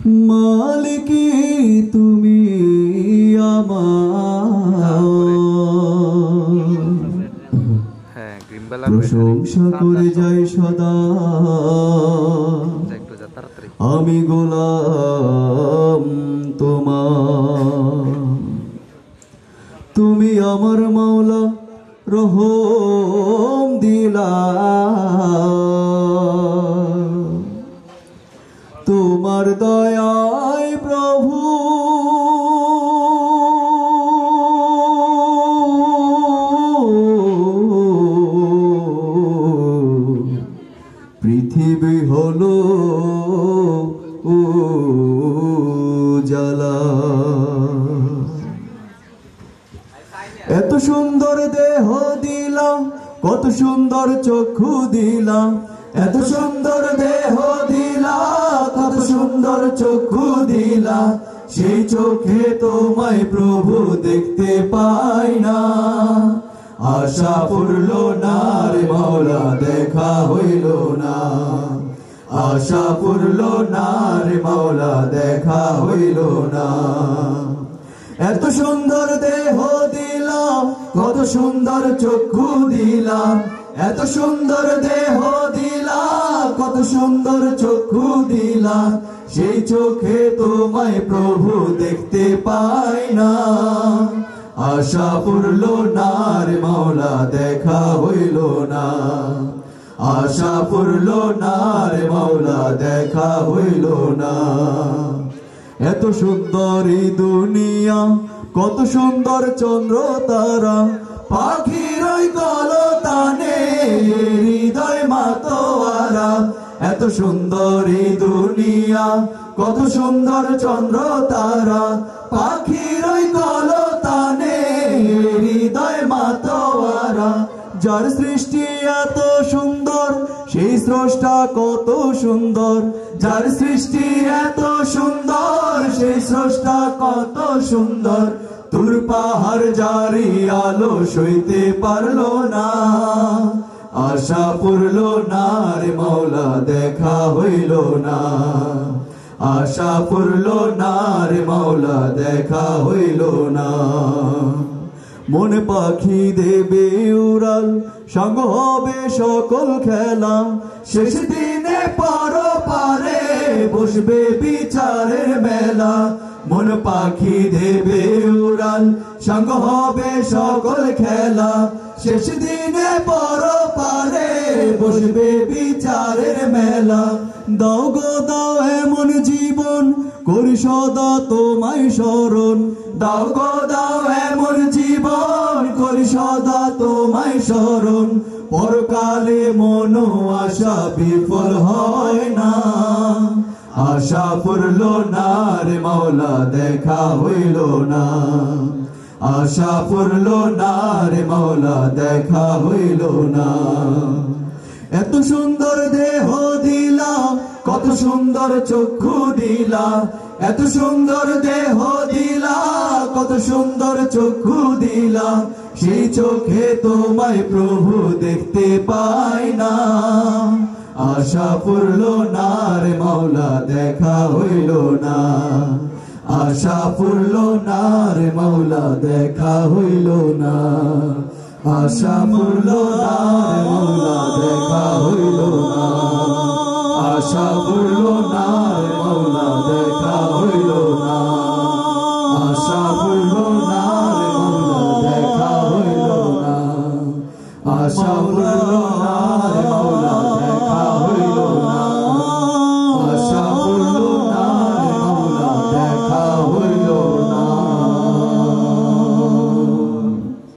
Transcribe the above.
মালিকি তুমি আমার, প্রশংসা করে যাই সদা আমি গোলাম তোমার। তুমি আমার মাওলা রহম দিলা, তোমার দয়ায় প্রভু পৃথিবী হলো উজালা। এত সুন্দর দেহ দিলাম, কত সুন্দর চক্ষু দিলাম, এত সুন্দর দেহ দিলা, কত সুন্দর চক্ষু দিলা, সেই চোখে তোমায় প্রভু দেখতে পাই না। আশা পূরল না রে মাওলা, দেখা হইল না। আশা পূরল না রে মাওলা, দেখা হইল না। এত সুন্দর দেহ দিলাম, কত সুন্দর চক্ষু দিলাম, এত সুন্দর দেহ দিলাম, কত সুন্দর চক্ষু দিলাম, সেই চোখে তোমায় প্রভু দেখতে পাই না। আশা পূরল না রে মাওলা, দেখা হইল না। আশা পূরল না রে মাওলা, দেখা হইল না। এত সুন্দর এই দুনিয়া, কত সুন্দর চন্দ্র তারা, পাখির ওই কলতানে হৃদয় মাতোয়ারা। এত সুন্দর এই দুনিয়া, কত সুন্দর চন্দ্র তারা, পাখির ওই কলতানে হৃদয় মাতোয়ারা। যার সৃষ্টি এত সুন্দর, সেই স্রষ্টা কত সুন্দর। যার সৃষ্টি এত সুন্দর, সেই স্রষ্টা কত সুন্দর। তোর পাহাড় জারি আলো সইতে পারলো না। আশা পূরল না রে মাওলা, দেখা হইল না। আশা পূরল না রে মাওলা, দেখা হইল না। মনে পাখি দেবে উড়াল, সঙ্গ হবে সকল খেলা, শেষ দিনে পরপারে বসবে বিচারের মেলা। মন পাখি দেবে উড়াল, সঙ্গ হবে সকল খেলা, শেষ দিনে পরপারে বসবে বিচারের মেলা। দাও গো দাও এমন জীবন, করি সদা তোমায় স্মরণ। দাও গো দাও এমন জীবন, করি সদা তোমায় স্মরণ। পরকালে মন আশা বিফল হয় না। আশা পূরল না রে মাওলা, দেখা হইল না। আশা পূরল না রে মাওলা, দেখা হইল না। এত সুন্দর দেহ দিলা, কত সুন্দর চক্ষু দিলা, এত সুন্দর দেহ দিলা, কত সুন্দর চক্ষু দিলা, সেই চোখে তোমায় প্রভু দেখতে পাই না। আশা পূরল না রে মাওলা, দেখা হইল না। আশা পূরল না রে মাওলা, দেখা হইল না। আশা পূরল না রে মাওলা, দেখা হইল না। আশা পূরল না রে মাওলা, দেখা হইল না। আশা পূরল না রে মাওলা, দেখা হইল না। আশা পূরল না রে মাওলা।